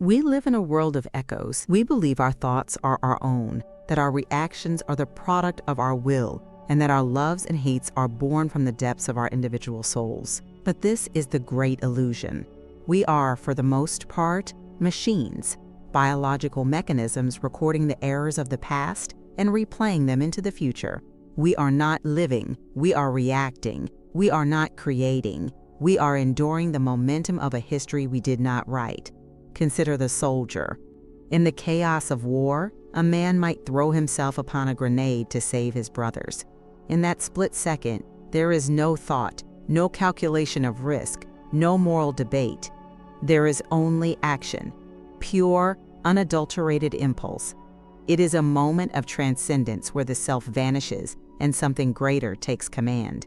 We live in a world of echoes. We believe our thoughts are our own, that our reactions are the product of our will, and that our loves and hates are born from the depths of our individual souls. But this is the great illusion. We are, for the most part, machines, biological mechanisms recording the errors of the past and replaying them into the future. We are not living, we are reacting. We are not creating, we are enduring the momentum of a history we did not write. Consider the soldier. In the chaos of war, a man might throw himself upon a grenade to save his brothers. In that split second, there is no thought, no calculation of risk, no moral debate. There is only action, pure, unadulterated impulse. It is a moment of transcendence where the self vanishes and something greater takes command.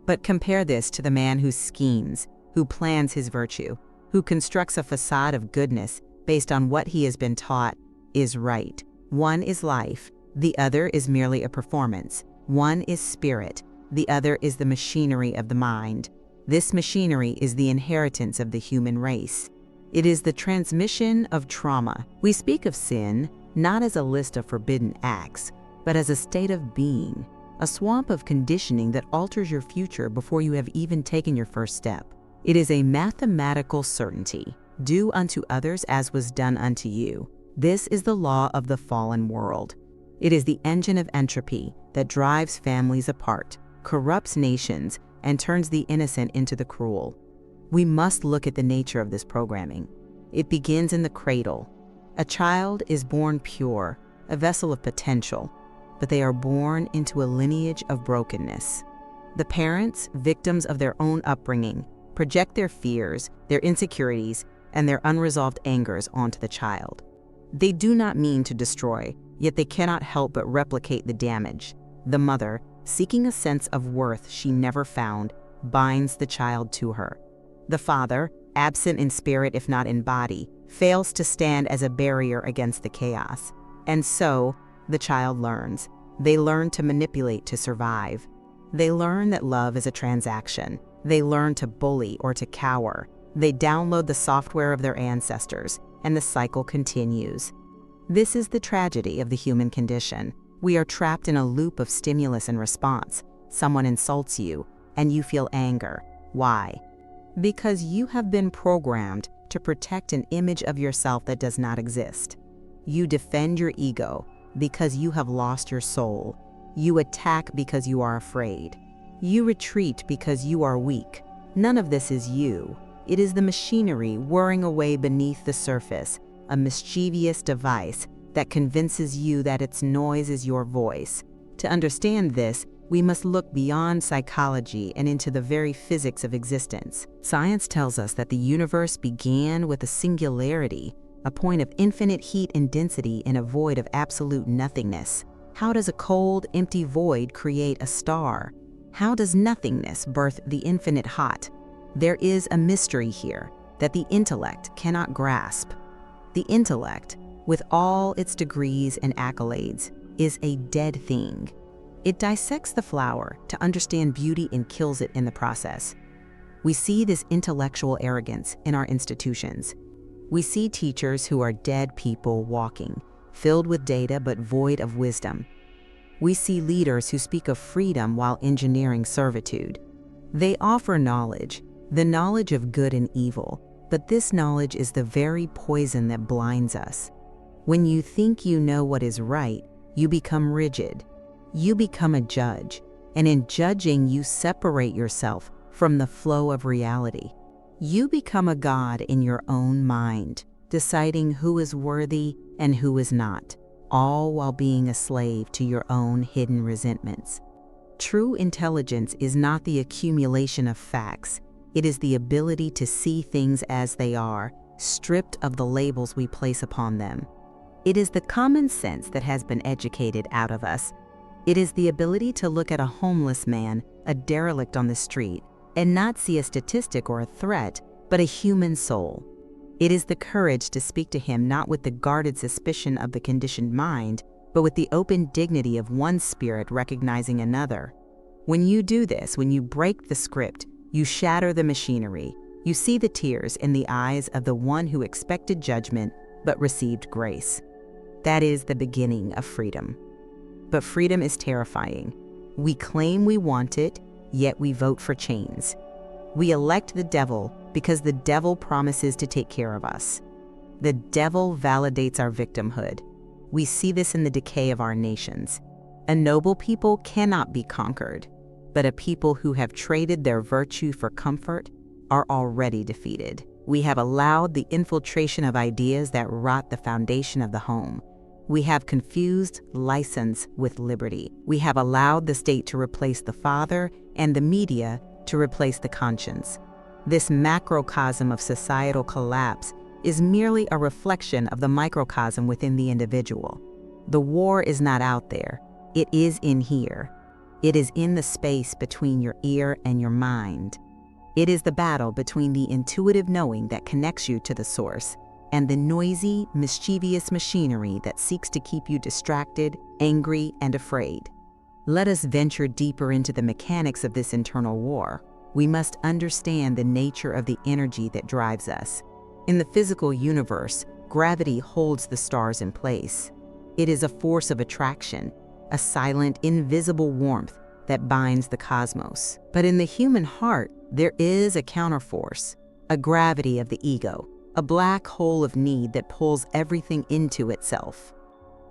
But compare this to the man who schemes, who plans his virtue, who constructs a facade of goodness based on what he has been taught is right. One is life, the other is merely a performance. One is spirit, the other is the machinery of the mind. This machinery is the inheritance of the human race. It is the transmission of trauma. We speak of sin not as a list of forbidden acts, but as a state of being, a swamp of conditioning that alters your future before you have even taken your first step. It is a mathematical certainty. Do unto others as was done unto you. This is the law of the fallen world. It is the engine of entropy that drives families apart, corrupts nations, and turns the innocent into the cruel. We must look at the nature of this programming. It begins in the cradle. A child is born pure, a vessel of potential, but they are born into a lineage of brokenness. The parents, victims of their own upbringing, project their fears, their insecurities, and their unresolved angers onto the child. They do not mean to destroy, yet they cannot help but replicate the damage. The mother, seeking a sense of worth she never found, binds the child to her. The father, absent in spirit if not in body, fails to stand as a barrier against the chaos. And so, the child learns. They learn to manipulate to survive. They learn that love is a transaction. They learn to bully or to cower. They download the software of their ancestors, and the cycle continues. This is the tragedy of the human condition. We are trapped in a loop of stimulus and response. Someone insults you, and you feel anger. Why? Because you have been programmed to protect an image of yourself that does not exist. You defend your ego because you have lost your soul. You attack because you are afraid. You retreat because you are weak. None of this is you. It is the machinery whirring away beneath the surface, a mischievous device that convinces you that its noise is your voice. To understand this, we must look beyond psychology and into the very physics of existence. Science tells us that the universe began with a singularity, a point of infinite heat and density in a void of absolute nothingness. How does a cold, empty void create a star? How does nothingness birth the infinite hot? There is a mystery here that the intellect cannot grasp. The intellect, with all its degrees and accolades, is a dead thing. It dissects the flower to understand beauty and kills it in the process. We see this intellectual arrogance in our institutions. We see teachers who are dead people walking, filled with data but void of wisdom. We see leaders who speak of freedom while engineering servitude. They offer knowledge, the knowledge of good and evil, but this knowledge is the very poison that blinds us. When you think you know what is right, you become rigid. You become a judge, and in judging, you separate yourself from the flow of reality. You become a god in your own mind, deciding who is worthy and who is not, all while being a slave to your own hidden resentments. True intelligence is not the accumulation of facts. It is the ability to see things as they are, stripped of the labels we place upon them. It is the common sense that has been educated out of us. It is the ability to look at a homeless man, a derelict on the street, and not see a statistic or a threat, but a human soul. It is the courage to speak to him not with the guarded suspicion of the conditioned mind, but with the open dignity of one spirit recognizing another. When you do this, when you break the script, you shatter the machinery, You see the tears in the eyes of the one who expected judgment but received grace. That is the beginning of freedom. But freedom is terrifying. We claim we want it, yet we vote for chains. We elect the devil because the devil promises to take care of us. The devil validates our victimhood. We see this in the decay of our nations. A noble people cannot be conquered, but a people who have traded their virtue for comfort are already defeated. We have allowed the infiltration of ideas that rot the foundation of the home. We have confused license with liberty. We have allowed the state to replace the father and the media to replace the conscience. This macrocosm of societal collapse is merely a reflection of the microcosm within the individual. The war is not out there. It is in here. It is in the space between your ear and your mind. It is the battle between the intuitive knowing that connects you to the source and the noisy, mischievous machinery that seeks to keep you distracted, angry, and afraid. Let us venture deeper into the mechanics of this internal war. We must understand the nature of the energy that drives us. In the physical universe, gravity holds the stars in place. It is a force of attraction, a silent, invisible warmth that binds the cosmos. But in the human heart, there is a counterforce, a gravity of the ego, a black hole of need that pulls everything into itself.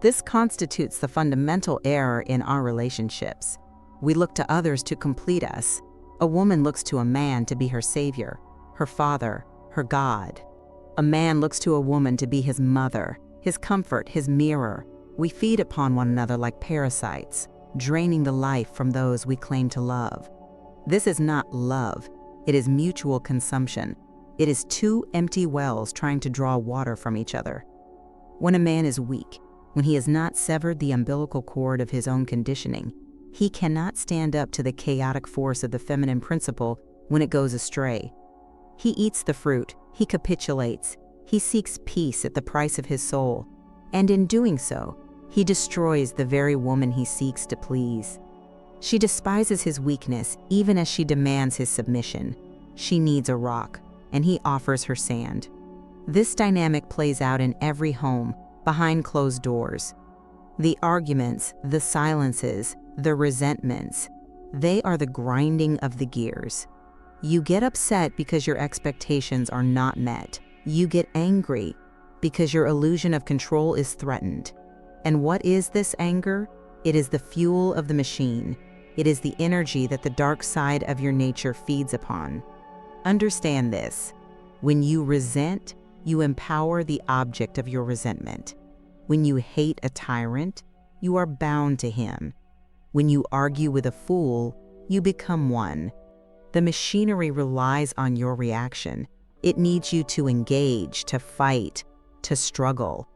This constitutes the fundamental error in our relationships. We look to others to complete us. A woman looks to a man to be her savior, her father, her God. A man looks to a woman to be his mother, his comfort, his mirror. We feed upon one another like parasites, draining the life from those we claim to love. This is not love. It is mutual consumption. It is two empty wells trying to draw water from each other. When a man is weak, when he has not severed the umbilical cord of his own conditioning, he cannot stand up to the chaotic force of the feminine principle when it goes astray. He eats the fruit, he capitulates, he seeks peace at the price of his soul, and in doing so, he destroys the very woman he seeks to please. She despises his weakness even as she demands his submission. She needs a rock, and he offers her sand. This dynamic plays out in every home, behind closed doors. The arguments, the silences, the resentments, they are the grinding of the gears. You get upset because your expectations are not met. You get angry because your illusion of control is threatened. And what is this anger? It is the fuel of the machine. It is the energy that the dark side of your nature feeds upon. Understand this. When you resent, you empower the object of your resentment. When you hate a tyrant, you are bound to him. When you argue with a fool, you become one. The machinery relies on your reaction. It needs you to engage, to fight, to struggle.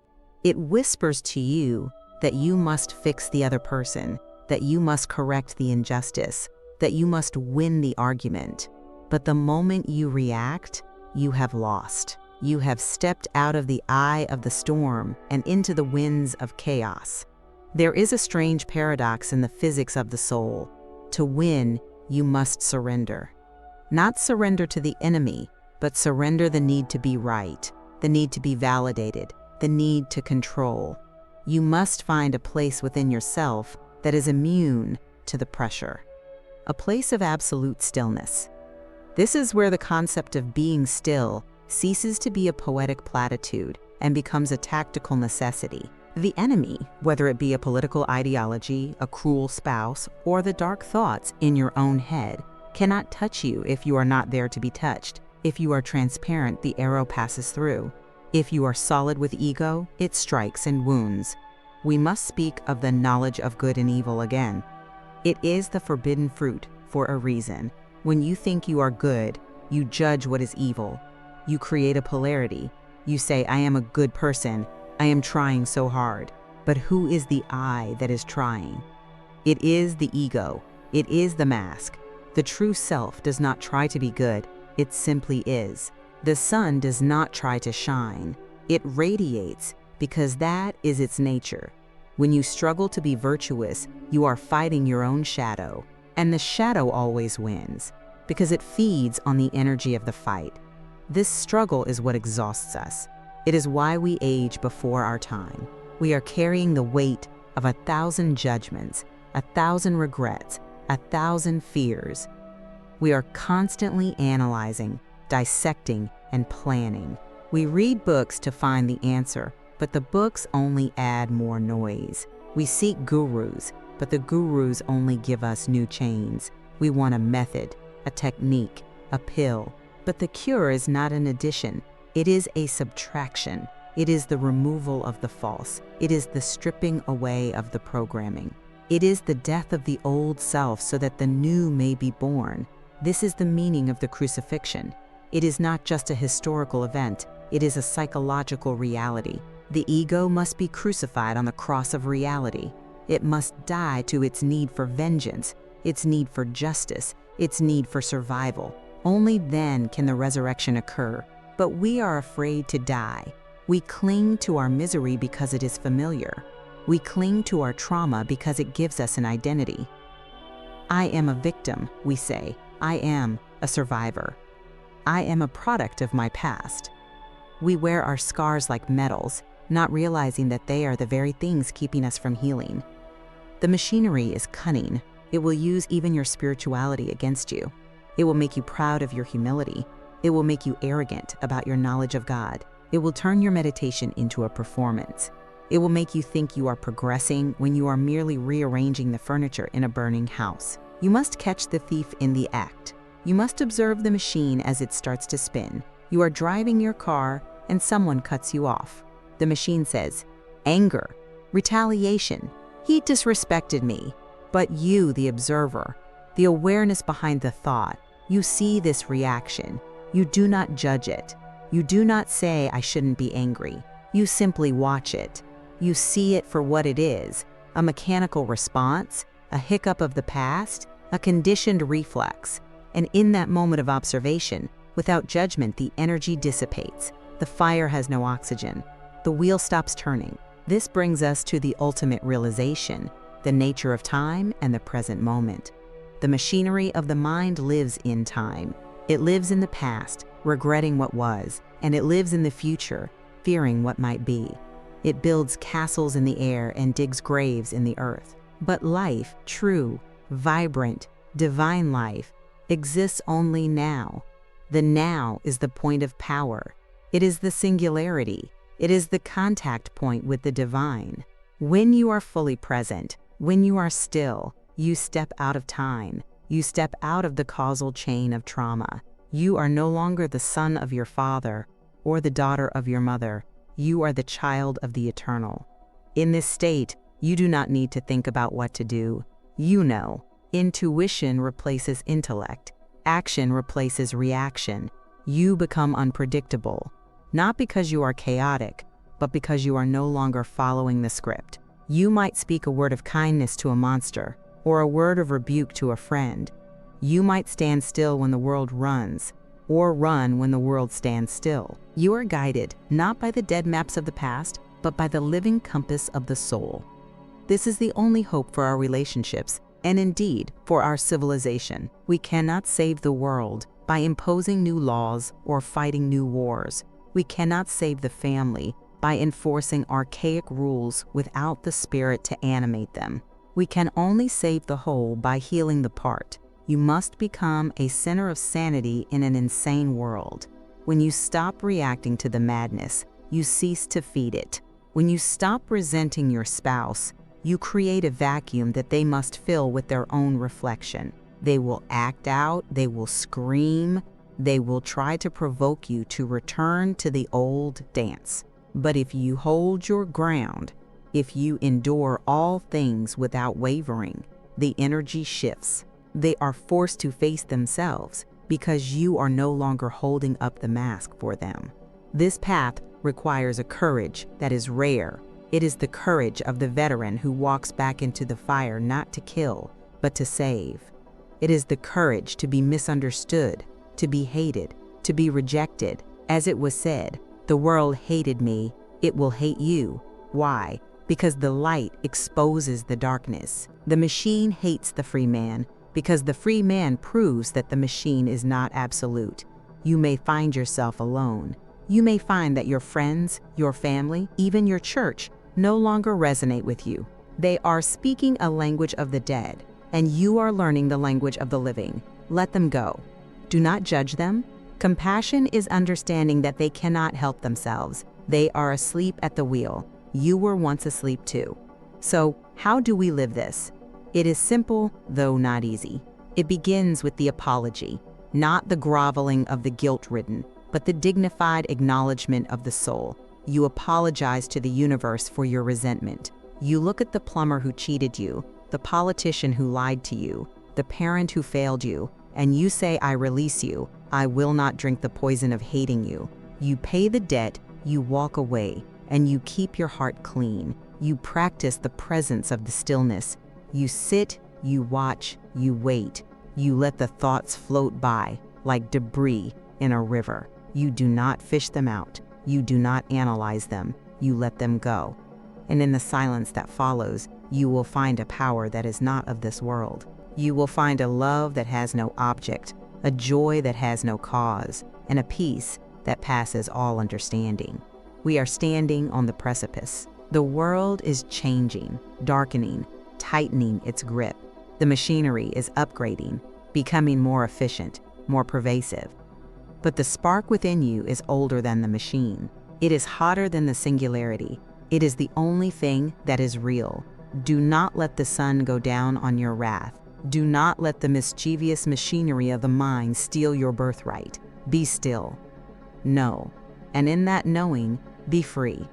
It whispers to you that you must fix the other person, that you must correct the injustice, that you must win the argument. But the moment you react, you have lost. You have stepped out of the eye of the storm and into the winds of chaos. There is a strange paradox in the physics of the soul. To win, you must surrender. Not surrender to the enemy, but surrender the need to be right, the need to be validated, the need to control. You must find a place within yourself that is immune to the pressure. A place of absolute stillness. This is where the concept of being still ceases to be a poetic platitude and becomes a tactical necessity. The enemy, whether it be a political ideology, a cruel spouse, or the dark thoughts in your own head, cannot touch you if you are not there to be touched. If you are transparent, the arrow passes through. If you are solid with ego, it strikes and wounds. We must speak of the knowledge of good and evil again. It is the forbidden fruit for a reason. When you think you are good, you judge what is evil. You create a polarity. You say, I am a good person. I am trying so hard. But who is the I that is trying? It is the ego. It is the mask. The true self does not try to be good. It simply is. The sun does not try to shine. It radiates because that is its nature. When you struggle to be virtuous, you are fighting your own shadow. And the shadow always wins because it feeds on the energy of the fight. This struggle is what exhausts us. It is why we age before our time. We are carrying the weight of 1,000 judgments, 1,000 regrets, 1,000 fears. We are constantly analyzing, dissecting, and planning. We read books to find the answer, but the books only add more noise. We seek gurus, but the gurus only give us new chains. We want a method, a technique, a pill, but the cure is not an addition. It is a subtraction. It is the removal of the false. It is the stripping away of the programming. It is the death of the old self so that the new may be born. This is the meaning of the crucifixion. It is not just a historical event. It is a psychological reality. The ego must be crucified on the cross of reality. It must die to its need for vengeance, its need for justice, its need for survival. Only then can the resurrection occur. But we are afraid to die. We cling to our misery because it is familiar. We cling to our trauma because it gives us an identity. I am a victim, we say. I am a survivor. I am a product of my past. We wear our scars like medals, not realizing that they are the very things keeping us from healing. The machinery is cunning. It will use even your spirituality against you. It will make you proud of your humility. It will make you arrogant about your knowledge of God. It will turn your meditation into a performance. It will make you think you are progressing when you are merely rearranging the furniture in a burning house. You must catch the thief in the act. You must observe the machine as it starts to spin. You are driving your car and someone cuts you off. The machine says, anger, retaliation, he disrespected me. But you, the observer, the awareness behind the thought, you see this reaction. You do not judge it. You do not say, I shouldn't be angry. You simply watch it. You see it for what it is, a mechanical response, a hiccup of the past, a conditioned reflex. And in that moment of observation, without judgment, the energy dissipates. The fire has no oxygen. The wheel stops turning. This brings us to the ultimate realization, the nature of time and the present moment. The machinery of the mind lives in time. It lives in the past, regretting what was, and it lives in the future, fearing what might be. It builds castles in the air and digs graves in the earth. But life, true, vibrant, divine life, exists only now. The now is the point of power. It is the singularity. It is the contact point with the divine. When you are fully present, when you are still, you step out of time. You step out of the causal chain of trauma. You are no longer the son of your father or the daughter of your mother. You are the child of the eternal. In this state, you do not need to think about what to do. You know. Intuition replaces intellect. Action replaces reaction. You become unpredictable, not because you are chaotic, but because you are no longer following the script. You might speak a word of kindness to a monster, or a word of rebuke to a friend. You might stand still when the world runs, or run when the world stands still. You are guided not by the dead maps of the past, but by the living compass of the soul. This is the only hope for our relationships, and indeed for our civilization. We cannot save the world by imposing new laws or fighting new wars. We cannot save the family by enforcing archaic rules without the spirit to animate them. We can only save the whole by healing the part. You must become a center of sanity in an insane world. When you stop reacting to the madness, you cease to feed it. When you stop resenting your spouse, you create a vacuum that they must fill with their own reflection. They will act out, they will scream, they will try to provoke you to return to the old dance. But if you hold your ground, if you endure all things without wavering, the energy shifts. They are forced to face themselves because you are no longer holding up the mask for them. This path requires a courage that is rare. It is the courage of the veteran who walks back into the fire not to kill, but to save. It is the courage to be misunderstood, to be hated, to be rejected. As it was said, the world hated me, it will hate you. Why? Because the light exposes the darkness. The machine hates the free man because the free man proves that the machine is not absolute. You may find yourself alone. You may find that your friends, your family, even your church no longer resonate with you. They are speaking a language of the dead, and you are learning the language of the living. Let them go. Do not judge them. Compassion is understanding that they cannot help themselves. They are asleep at the wheel. You were once asleep too. So, how do we live this? It is simple, though not easy. It begins with the apology, not the groveling of the guilt-ridden, but the dignified acknowledgement of the soul. You apologize to the universe for your resentment. You look at the plumber who cheated you, the politician who lied to you, the parent who failed you, and you say, I release you. I will not drink the poison of hating you. You pay the debt, you walk away, and you keep your heart clean. You practice the presence of the stillness. You sit, you watch, you wait. You let the thoughts float by like debris in a river. You do not fish them out. You do not analyze them. You let them go. And in the silence that follows, you will find a power that is not of this world. You will find a love that has no object, a joy that has no cause, and a peace that passes all understanding. We are standing on the precipice. The world is changing, darkening, tightening its grip. The machinery is upgrading, becoming more efficient, more pervasive. But the spark within you is older than the machine. It is hotter than the singularity. It is the only thing that is real. Do not let the sun go down on your wrath. Do not let the mischievous machinery of the mind steal your birthright. Be still. Know. And in that knowing, be free.